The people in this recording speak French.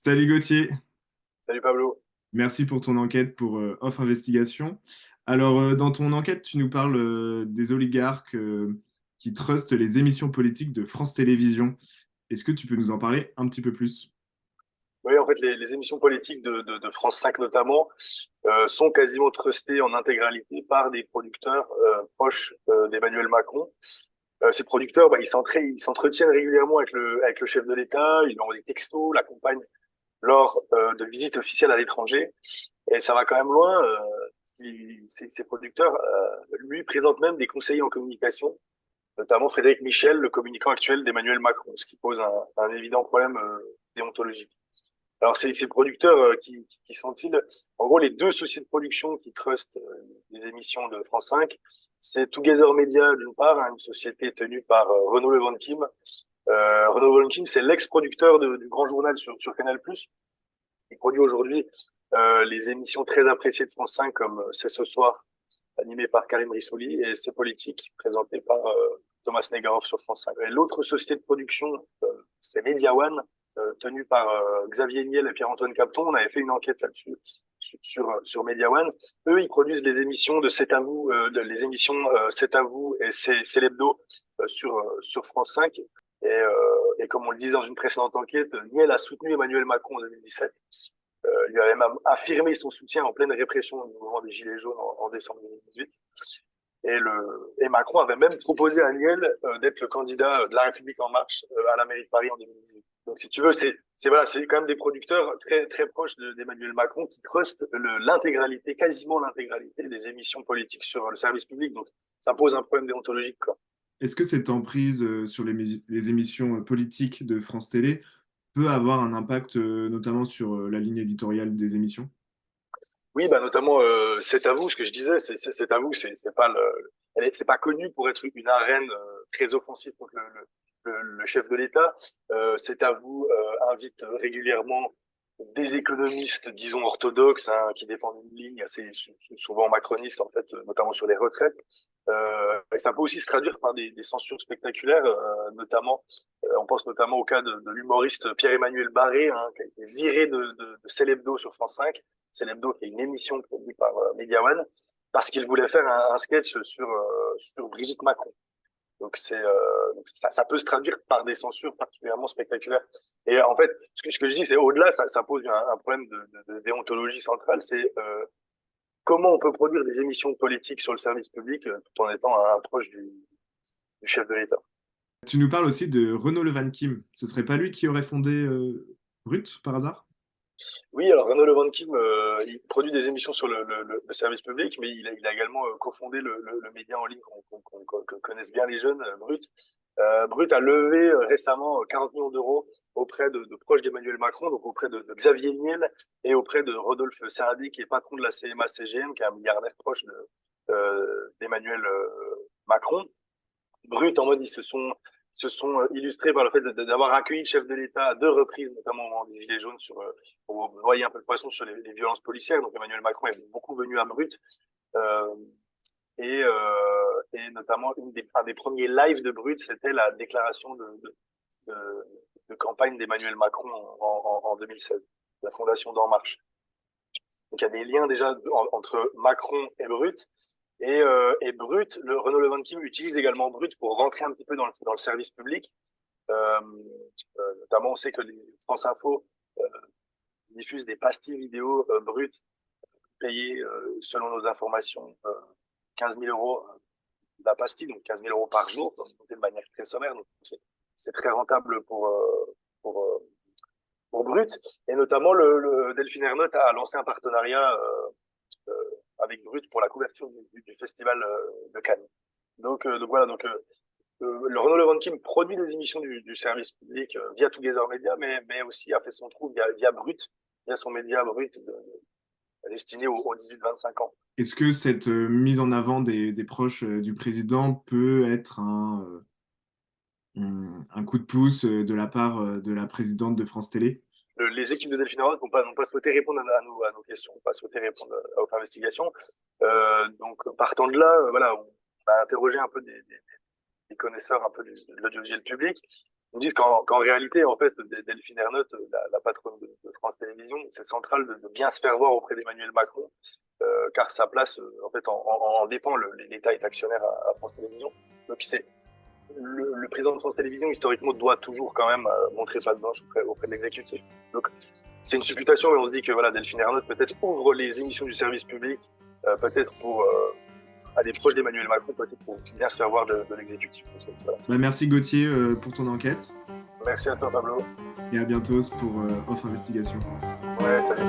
Salut Gauthier, Salut Pablo. merci pour ton enquête pour Off Investigation. Alors, dans ton enquête, tu nous parles des oligarques qui trustent les émissions politiques de France Télévisions. Est-ce que tu peux nous en parler un petit peu plus? Oui, en fait, les émissions politiques de France 5 notamment sont quasiment trustées en intégralité par des producteurs proches d'Emmanuel Macron. Ces producteurs, ils s'entretiennent régulièrement avec le chef de l'État, ils lui envoient des textos, l'accompagnent lors de visites officielles à l'étranger. Et ça va quand même loin. Ces producteurs lui présentent même des conseillers en communication, notamment Frédéric Michel, le communicant actuel d'Emmanuel Macron, ce qui pose un évident problème déontologique. Alors, ces producteurs, qui sont-ils? En gros, les deux sociétés de production qui trustent les émissions de France 5, c'est Together Media, d'une part, hein, une société tenue par Renaud Levankim. Renaud Levankim, c'est l'ex-producteur du Grand Journal sur Canal+. Il produit aujourd'hui les émissions très appréciées de France 5, comme C'est ce soir, animé par Karim Rissouli, et C'est politique, présenté par Thomas Negaroff sur France 5. Et l'autre société de production, c'est Media One, tenue par Xavier Niel et Pierre-Antoine Capton. On avait fait une enquête là-dessus sur Media One. Eux, ils produisent les émissions de C'est à vous, les émissions C'est à vous et C'est l'hebdo sur France 5. Et comme on le disait dans une précédente enquête, Niel a soutenu Emmanuel Macron en 2017. Il avait même affirmé son soutien en pleine répression du mouvement des Gilets jaunes en décembre 2018. Et Macron avait même proposé à Niel d'être le candidat de La République En Marche à la mairie de Paris en 2018. Donc, si tu veux, c'est quand même des producteurs très, très proches d'Emmanuel Macron qui trustent l'intégralité, quasiment l'intégralité des émissions politiques sur le service public. Donc, ça pose un problème déontologique, quoi. Est-ce que cette emprise sur les émissions politiques de France Télé peut avoir un impact notamment sur la ligne éditoriale des émissions? Oui, bah notamment C'est à vous. Ce que je disais, c'est à vous. C'est pas c'est pas connu pour être une arène très offensive contre le chef de l'État. C'est à vous invite régulièrement des économistes, disons orthodoxes, hein, qui défendent une ligne assez souvent macroniste en fait, notamment sur les retraites. Et ça peut aussi se traduire par des censures spectaculaires, notamment. On pense notamment au cas de l'humoriste Pierre-Emmanuel Barré, hein, qui a été viré de Célébdo sur France 5. C'est l'hebdo qui est une émission produite par Media One, parce qu'il voulait faire un sketch sur Brigitte Macron. Donc ça peut se traduire par des censures particulièrement spectaculaires. Et en fait, ce que je dis, c'est au-delà, ça pose un problème de déontologie centrale, c'est comment on peut produire des émissions politiques sur le service public tout en étant un proche du chef de l'État. Tu nous parles aussi de Renaud Levankim. Ce serait pas lui qui aurait fondé Brut par hasard? Oui, alors Renaud Levankim, il produit des émissions sur le service public, mais il a également cofondé le média en ligne que connaissent bien les jeunes, Brut. Brut a levé récemment 40 millions d'euros auprès de proches d'Emmanuel Macron, donc auprès de Xavier Niel et auprès de Rodolphe Saadi, qui est patron de la CMA-CGM, qui est un milliardaire proche d'Emmanuel Macron. Brut, en mode, se sont illustrés par le fait d'avoir accueilli le chef de l'État à deux reprises, notamment au moment des Gilets jaunes, pour noyer un peu le poisson sur les violences policières. Donc Emmanuel Macron est beaucoup venu à Brut. Euh, et notamment, un des premiers lives de Brut, c'était la déclaration de, de campagne d'Emmanuel Macron en 2016, la fondation d'En Marche. Donc il y a des liens déjà entre Macron et Brut. Et Brut, Renaud Levankim utilise également Brut pour rentrer un petit peu dans le service public. Euh, Notamment, on sait que France Info euh, diffuse des pastilles vidéo brutes payées, selon nos informations, 15 000 euros la pastille, donc 15 000 euros par jour, donc de manière très sommaire. Donc c'est très rentable pour, euh, pour Brut. Et notamment, Delphine Ernotte a lancé un partenariat euh, avec Brut pour la couverture du festival de Cannes. Donc voilà, le Renaud Levankim produit des émissions du service public via Together Media, mais aussi a fait son trou via Brut, via son média Brut destiné aux 18-25 ans. Est-ce que cette mise en avant des proches du président peut être un coup de pouce de la part de la présidente de France Télé? Les équipes de Delphine Roth n'ont pas souhaité répondre à nos questions, n'ont pas souhaité répondre à votre investigation. Donc partant de là, voilà, on a interrogé un peu des connaisseurs un peu de l'audiovisuel public. Ils nous disent qu'en réalité, en fait, Delphine Ernotte, la patronne de France Télévisions, c'est central de bien se faire voir auprès d'Emmanuel Macron, car sa place, en fait, en dépend. L'État est actionnaire à France Télévisions. Donc, c'est le président de France Télévisions, historiquement, doit toujours quand même montrer patte blanche auprès de l'exécutif. Donc, c'est une supputation, mais on se dit que voilà, Delphine Ernotte peut-être ouvre les émissions du service public, peut-être pour à des proches d'Emmanuel Macron, peut-être pour bien se faire voir de l'exécutif. Voilà. Bah, merci Gauthier pour ton enquête. Merci à toi, Pablo. Et à bientôt pour Off Investigation. Ouais, salut.